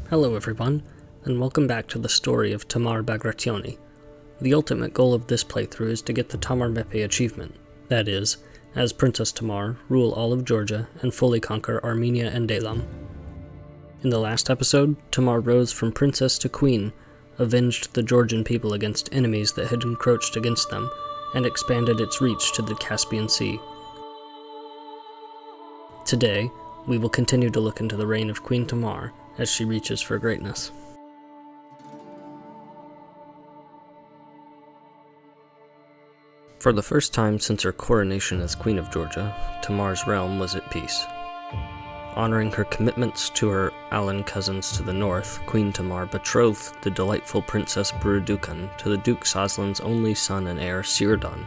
Hello everyone, and welcome back to the story of Tamar Bagrationi. The ultimate goal of this playthrough is to get the Tamar Mepe achievement, that is, as Princess Tamar, rule all of Georgia and fully conquer Armenia and Elam. In the last episode, Tamar rose from princess to queen, avenged the Georgian people against enemies that had encroached against them, and expanded its reach to the Caspian Sea. Today, we will continue to look into the reign of Queen Tamar as she reaches for greatness. For the first time since her coronation as Queen of Georgia, Tamar's realm was at peace. Honoring her commitments to her Alan cousins to the north, Queen Tamar betrothed the delightful Princess Burudukan to the Duke Sazlan's only son and heir, Sirdon.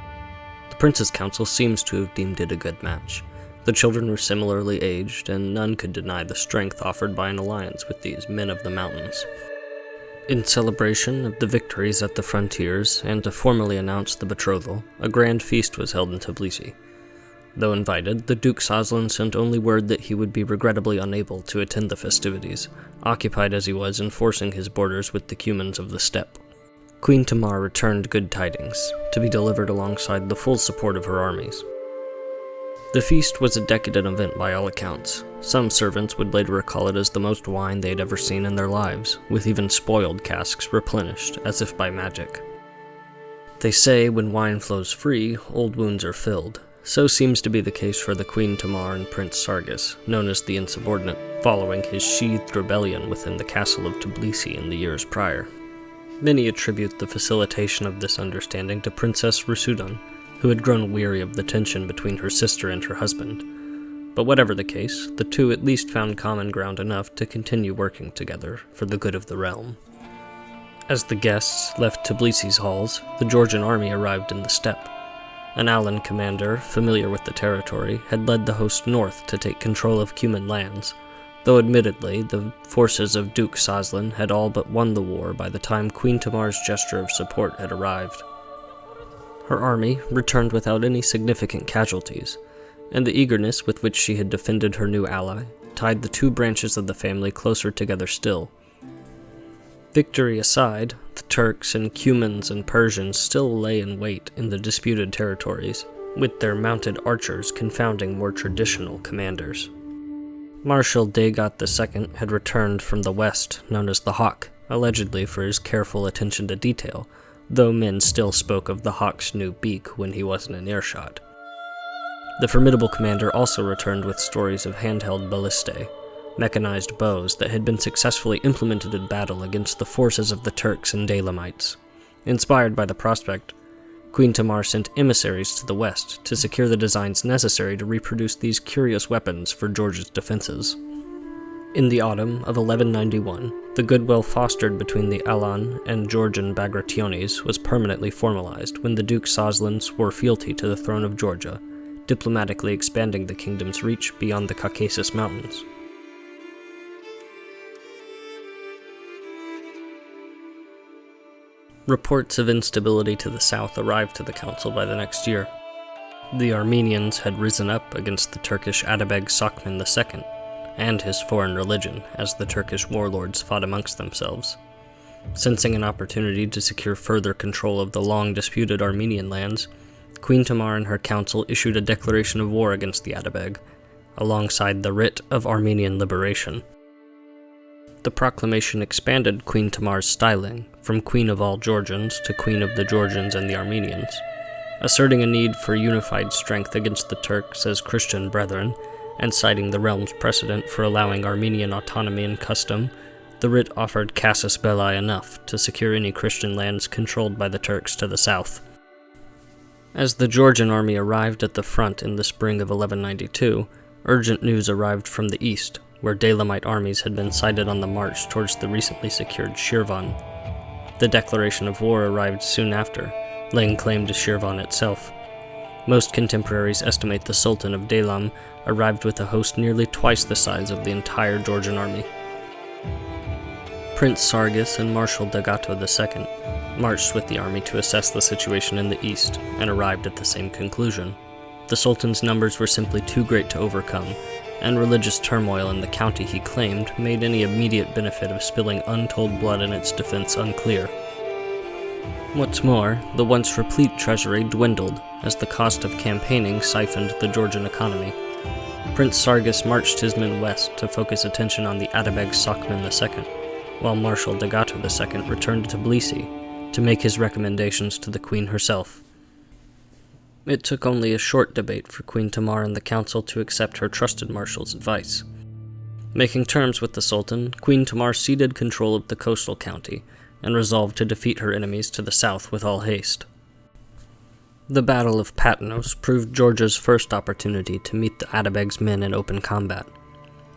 The Prince's Council seems to have deemed it a good match. The children were similarly aged, and none could deny the strength offered by an alliance with these men of the mountains. In celebration of the victories at the frontiers, and to formally announce the betrothal, a grand feast was held in Tbilisi. Though invited, the Duke Sazlan sent only word that he would be regrettably unable to attend the festivities, occupied as he was enforcing his borders with the Cumans of the steppe. Queen Tamar returned good tidings, to be delivered alongside the full support of her armies. The feast was a decadent event by all accounts. Some servants would later recall it as the most wine they'd ever seen in their lives, with even spoiled casks replenished, as if by magic. They say when wine flows free, old wounds are filled. So seems to be the case for the Queen Tamar and Prince Sargis, known as the Insubordinate, following his sheathed rebellion within the castle of Tbilisi in the years prior. Many attribute the facilitation of this understanding to Princess Rusudan, who had grown weary of the tension between her sister and her husband. But whatever the case, the two at least found common ground enough to continue working together for the good of the realm. As the guests left Tbilisi's halls, the Georgian army arrived in the steppe. An Alan commander, familiar with the territory, had led the host north to take control of Cuman lands, though admittedly the forces of Duke Sazlan had all but won the war by the time Queen Tamar's gesture of support had arrived. Her army returned without any significant casualties, and the eagerness with which she had defended her new ally tied the two branches of the family closer together still. Victory aside, the Turks and Cumans and Persians still lay in wait in the disputed territories, with their mounted archers confounding more traditional commanders. Marshal Dagat II had returned from the west, known as the Hawk, allegedly for his careful attention to detail, though men still spoke of the Hawk's new beak when he wasn't in earshot. The formidable commander also returned with stories of handheld ballistae, mechanized bows that had been successfully implemented in battle against the forces of the Turks and Elamites. Inspired by the prospect, Queen Tamar sent emissaries to the west to secure the designs necessary to reproduce these curious weapons for Georgia's defenses. In the autumn of 1191, the goodwill fostered between the Alan and Georgian Bagrationis was permanently formalized when the Duke Sazlan swore fealty to the throne of Georgia, diplomatically expanding the kingdom's reach beyond the Caucasus Mountains. Reports of instability to the south arrived to the council by the next year. The Armenians had risen up against the Turkish Atabeg Sokman II, and his foreign religion, as the Turkish warlords fought amongst themselves. Sensing an opportunity to secure further control of the long-disputed Armenian lands, Queen Tamar and her council issued a declaration of war against the Atabeg, alongside the writ of Armenian Liberation. The proclamation expanded Queen Tamar's styling, from Queen of all Georgians to Queen of the Georgians and the Armenians, asserting a need for unified strength against the Turks as Christian brethren, and citing the realm's precedent for allowing Armenian autonomy and custom. The writ offered casus belli enough to secure any Christian lands controlled by the Turks to the south. As the Georgian army arrived at the front in the spring of 1192, urgent news arrived from the east, where Elamite armies had been sighted on the march towards the recently secured Shirvan. The declaration of war arrived soon after, laying claim to Shirvan itself. Most contemporaries estimate the Sultan of Elam arrived with a host nearly twice the size of the entire Georgian army. Prince Sargis and Marshal Dagat II marched with the army to assess the situation in the east, and arrived at the same conclusion. The Sultan's numbers were simply too great to overcome, and religious turmoil in the county he claimed made any immediate benefit of spilling untold blood in its defense unclear. What's more, the once replete treasury dwindled as the cost of campaigning siphoned the Georgian economy. Prince Sargus marched his men west to focus attention on the Atabeg Sokman II, while Marshal Dagato II returned to Tbilisi to make his recommendations to the Queen herself. It took only a short debate for Queen Tamar and the council to accept her trusted marshal's advice. Making terms with the Sultan, Queen Tamar ceded control of the coastal county and resolved to defeat her enemies to the south with all haste. The Battle of Patnos proved Georgia's first opportunity to meet the Atabeg's men in open combat.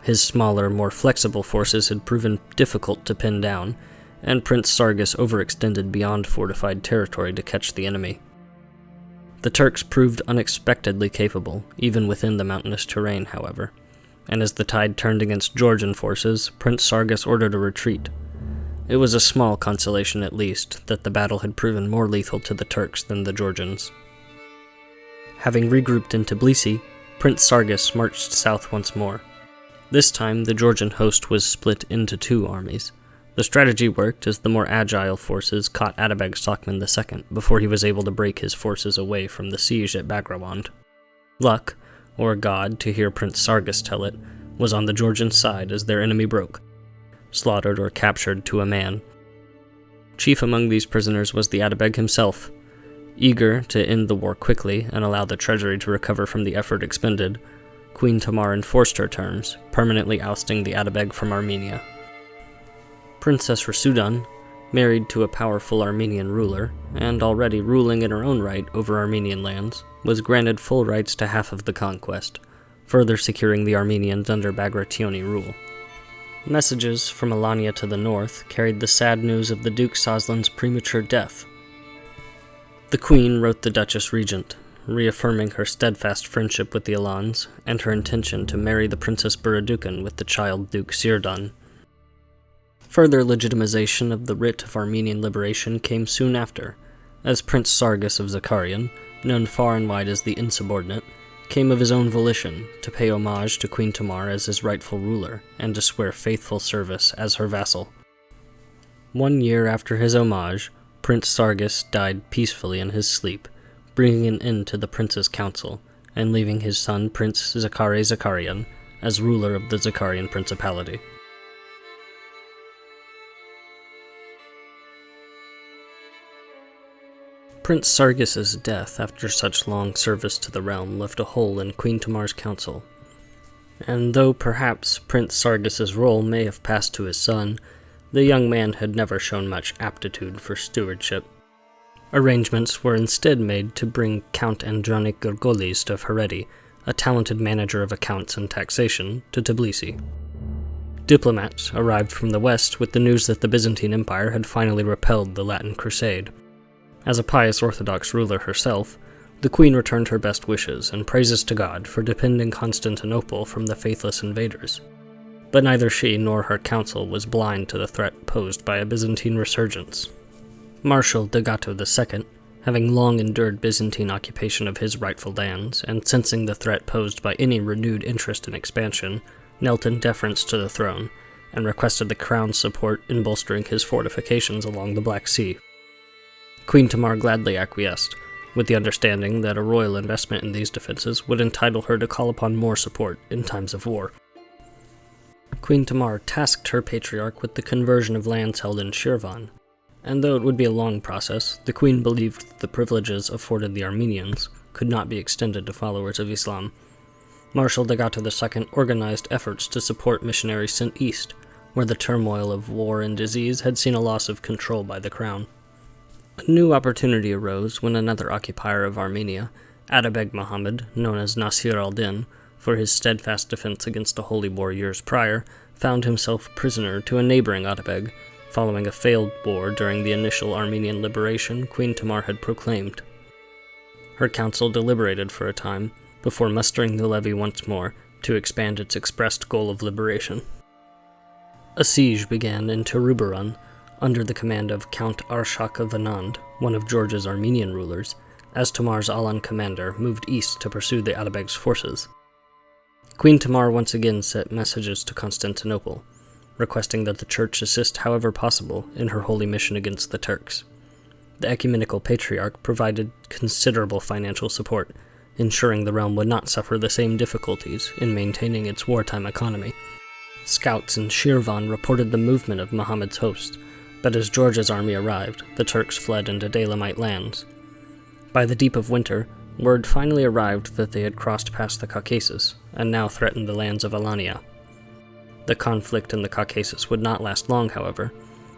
His smaller, more flexible forces had proven difficult to pin down, and Prince Sargus overextended beyond fortified territory to catch the enemy. The Turks proved unexpectedly capable, even within the mountainous terrain, however, and as the tide turned against Georgian forces, Prince Sargus ordered a retreat. It was a small consolation, at least, that the battle had proven more lethal to the Turks than the Georgians. Having regrouped in Tbilisi, Prince Sargus marched south once more. This time, the Georgian host was split into two armies. The strategy worked as the more agile forces caught Atabeg Sokman II before he was able to break his forces away from the siege at Bagrawand. Luck, or God to hear Prince Sargus tell it, was on the Georgian side as their enemy broke, slaughtered or captured to a man. Chief among these prisoners was the Atabeg himself. Eager to end the war quickly and allow the treasury to recover from the effort expended, Queen Tamar enforced her terms, permanently ousting the Atabeg from Armenia. Princess Rasudan, married to a powerful Armenian ruler, and already ruling in her own right over Armenian lands, was granted full rights to half of the conquest, further securing the Armenians under Bagrationi rule. Messages from Alania to the north carried the sad news of the Duke Sazlan's premature death. The Queen wrote the Duchess Regent, reaffirming her steadfast friendship with the Alans and her intention to marry the Princess Buradukan with the child Duke Sirdan. Further legitimization of the writ of Armenian Liberation came soon after, as Prince Sargus of Zakarian, known far and wide as the Insubordinate, came of his own volition to pay homage to Queen Tamar as his rightful ruler and to swear faithful service as her vassal. 1 year after his homage, Prince Sargus died peacefully in his sleep, bringing an end to the prince's council and leaving his son Prince Zakarian as ruler of the Zakarian Principality. Prince Sargus's death after such long service to the realm left a hole in Queen Tamar's council, and though perhaps Prince Sargus's role may have passed to his son, the young man had never shown much aptitude for stewardship. Arrangements were instead made to bring Count Andronik Gorgolist of Hereti, a talented manager of accounts and taxation, to Tbilisi. Diplomats arrived from the west with the news that the Byzantine Empire had finally repelled the Latin Crusade. As a pious Orthodox ruler herself, the Queen returned her best wishes and praises to God for defending Constantinople from the faithless invaders. But neither she nor her council was blind to the threat posed by a Byzantine resurgence. Marshal Dagato II, having long endured Byzantine occupation of his rightful lands and sensing the threat posed by any renewed interest in expansion, knelt in deference to the throne and requested the crown's support in bolstering his fortifications along the Black Sea. Queen Tamar gladly acquiesced, with the understanding that a royal investment in these defenses would entitle her to call upon more support in times of war. Queen Tamar tasked her patriarch with the conversion of lands held in Shirvan, and though it would be a long process, the Queen believed that the privileges afforded the Armenians could not be extended to followers of Islam. Marshal Dagato II organized efforts to support missionaries sent east, where the turmoil of war and disease had seen a loss of control by the crown. A new opportunity arose when another occupier of Armenia, Atabeg Muhammad, known as Nasir al-Din, for his steadfast defense against the Holy War years prior, found himself prisoner to a neighboring Atabeg, following a failed war during the initial Armenian Liberation Queen Tamar had proclaimed. Her council deliberated for a time, before mustering the levy once more to expand its expressed goal of liberation. A siege began in Terubaran, under the command of Count Arshak of Anand, one of Georgia's Armenian rulers, as Tamar's Alan commander moved east to pursue the Atabeg's forces. Queen Tamar once again sent messages to Constantinople, requesting that the Church assist however possible in her holy mission against the Turks. The Ecumenical Patriarch provided considerable financial support, ensuring the realm would not suffer the same difficulties in maintaining its wartime economy. Scouts in Shirvan reported the movement of Muhammad's host, but as Georgia's army arrived, the Turks fled into Dalamite lands. By the deep of winter, word finally arrived that they had crossed past the Caucasus, and now threatened the lands of Alania. The conflict in the Caucasus would not last long, however.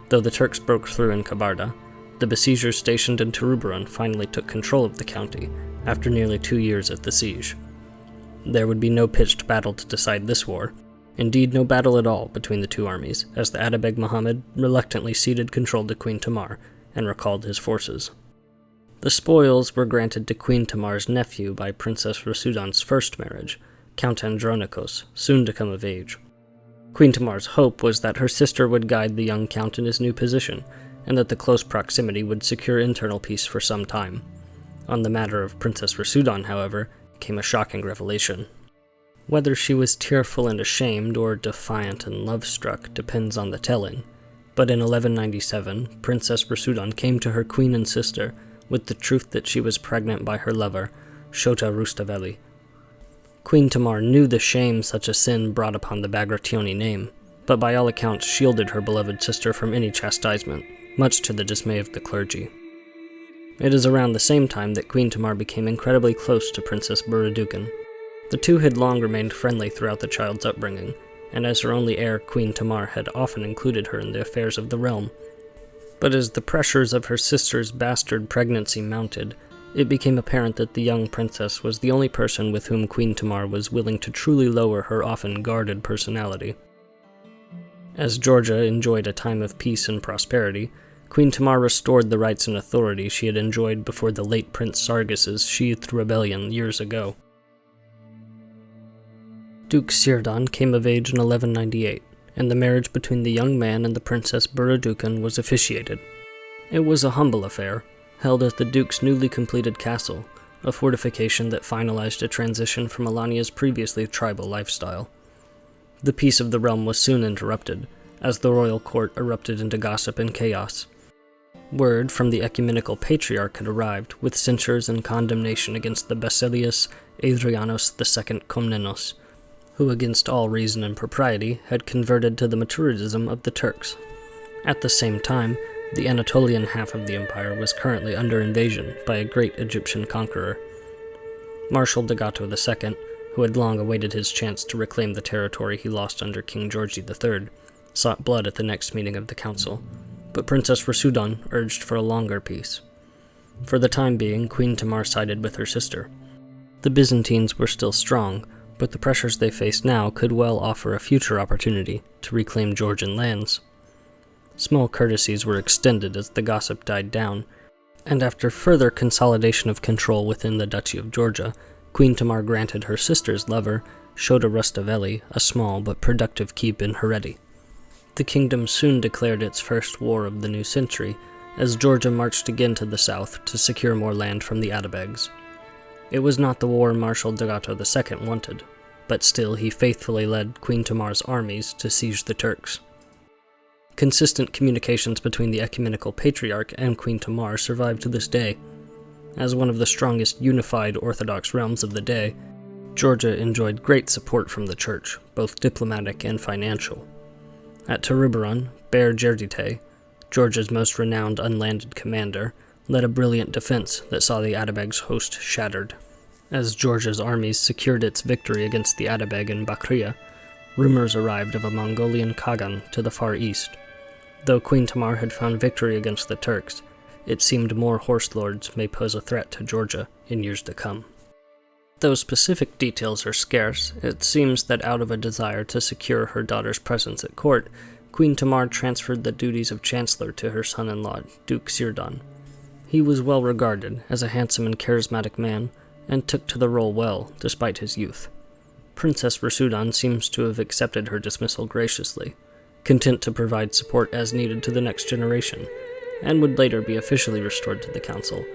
Though the Turks broke through in Kabarda, the besiegers stationed in Terubaran finally took control of the county, after nearly 2 years at the siege. There would be no pitched battle to decide this war, indeed no battle at all between the two armies, as the Atabeg Muhammad reluctantly ceded control to Queen Tamar and recalled his forces. The spoils were granted to Queen Tamar's nephew by Princess Rasudan's first marriage, Count Andronikos, soon to come of age. Queen Tamar's hope was that her sister would guide the young count in his new position, and that the close proximity would secure internal peace for some time. On the matter of Princess Rasudan, however, came a shocking revelation. Whether she was tearful and ashamed or defiant and love-struck depends on the telling, but in 1197, Princess Rasudan came to her queen and sister with the truth that she was pregnant by her lover, Shota Rustaveli. Queen Tamar knew the shame such a sin brought upon the Bagrationi name, but by all accounts shielded her beloved sister from any chastisement, much to the dismay of the clergy. It is around the same time that Queen Tamar became incredibly close to Princess Buradukan. The two had long remained friendly throughout the child's upbringing, and as her only heir, Queen Tamar had often included her in the affairs of the realm. But as the pressures of her sister's bastard pregnancy mounted, it became apparent that the young princess was the only person with whom Queen Tamar was willing to truly lower her often guarded personality. As Georgia enjoyed a time of peace and prosperity, Queen Tamar restored the rights and authority she had enjoyed before the late Prince Sargis's sheathed rebellion years ago. Duke Sirdan came of age in 1198, and the marriage between the young man and the Princess Buradukan was officiated. It was a humble affair, held at the Duke's newly completed castle, a fortification that finalized a transition from Alania's previously tribal lifestyle. The peace of the realm was soon interrupted, as the royal court erupted into gossip and chaos. Word from the Ecumenical Patriarch had arrived, with censures and condemnation against the Basilius Adrianos II Komnenos, who against all reason and propriety had converted to the Maturidism of the Turks. At the same time, the Anatolian half of the empire was currently under invasion by a great Egyptian conqueror. Marshal Dagato II, who had long awaited his chance to reclaim the territory he lost under King Georgi III, sought blood at the next meeting of the council, but Princess Rasudan urged for a longer peace. For the time being, Queen Tamar sided with her sister. The Byzantines were still strong, but the pressures they faced now could well offer a future opportunity to reclaim Georgian lands. Small courtesies were extended as the gossip died down, and after further consolidation of control within the Duchy of Georgia, Queen Tamar granted her sister's lover, Shota Rustaveli, a small but productive keep in Hereti. The kingdom soon declared its first war of the new century, as Georgia marched again to the south to secure more land from the Atabegs. It was not the war Marshal Dagato II wanted, but still he faithfully led Queen Tamar's armies to siege the Turks. Consistent communications between the Ecumenical Patriarch and Queen Tamar survive to this day. As one of the strongest unified Orthodox realms of the day, Georgia enjoyed great support from the Church, both diplomatic and financial. At Terubaran, Ber Jerdite, Georgia's most renowned unlanded commander, led a brilliant defense that saw the Atabeg's host shattered. As Georgia's armies secured its victory against the Atabeg in Bakria, rumors arrived of a Mongolian Kagan to the far east. Though Queen Tamar had found victory against the Turks, it seemed more horse lords may pose a threat to Georgia in years to come. Though specific details are scarce, it seems that out of a desire to secure her daughter's presence at court, Queen Tamar transferred the duties of chancellor to her son-in-law, Duke Sirdan. He was well regarded as a handsome and charismatic man, and took to the role well, despite his youth. Princess Rasudan seems to have accepted her dismissal graciously, content to provide support as needed to the next generation, and would later be officially restored to the council,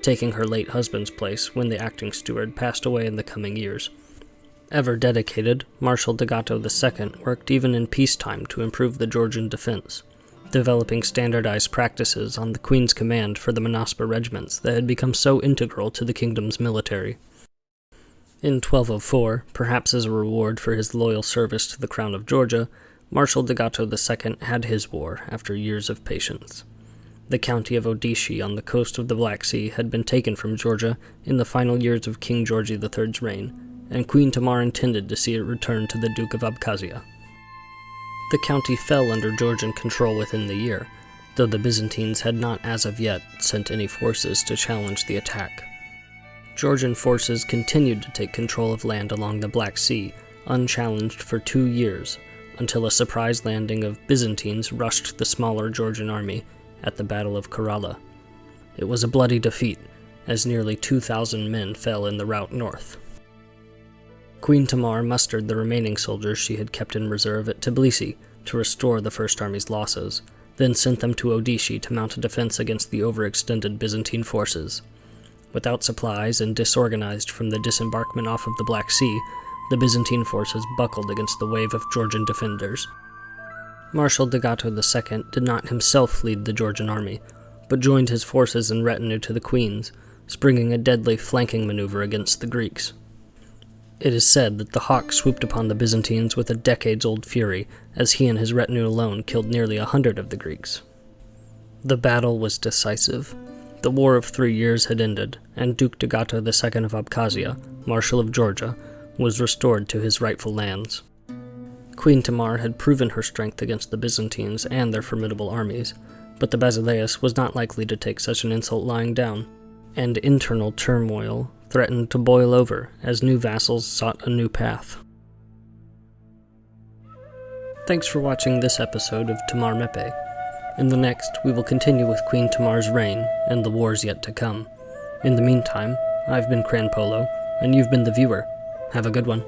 taking her late husband's place when the acting steward passed away in the coming years. Ever dedicated, Marshal Dagato II worked even in peacetime to improve the Georgian defense, developing standardized practices on the Queen's command for the Manaspa regiments that had become so integral to the kingdom's military. In 1204, perhaps as a reward for his loyal service to the crown of Georgia, Marshal Dagato II had his war after years of patience. The county of Odishi on the coast of the Black Sea had been taken from Georgia in the final years of King George III's reign, and Queen Tamar intended to see it return to the Duke of Abkhazia. The county fell under Georgian control within the year, though the Byzantines had not as of yet sent any forces to challenge the attack. Georgian forces continued to take control of land along the Black Sea, unchallenged for 2 years, until a surprise landing of Byzantines rushed the smaller Georgian army at the Battle of Kerala. It was a bloody defeat, as nearly 2,000 men fell in the route north. Queen Tamar mustered the remaining soldiers she had kept in reserve at Tbilisi to restore the First Army's losses, then sent them to Odishi to mount a defense against the overextended Byzantine forces. Without supplies and disorganized from the disembarkment off of the Black Sea, the Byzantine forces buckled against the wave of Georgian defenders. Marshal Dagato II did not himself lead the Georgian army, but joined his forces and retinue to the Queen's, springing a deadly flanking maneuver against the Greeks. It is said that the hawk swooped upon the Byzantines with a decades-old fury, as he and his retinue alone killed nearly 100 of the Greeks. The battle was decisive. The War of 3 Years had ended, and Duke Dagato II of Abkhazia, Marshal of Georgia, was restored to his rightful lands. Queen Tamar had proven her strength against the Byzantines and their formidable armies, but the Basileus was not likely to take such an insult lying down, and internal turmoil threatened to boil over as new vassals sought a new path. Thanks for watching this episode of Tamar Mepe. In the next, we will continue with Queen Tamar's reign and the wars yet to come. In the meantime, I've been Cranpolo, and you've been the viewer. Have a good one.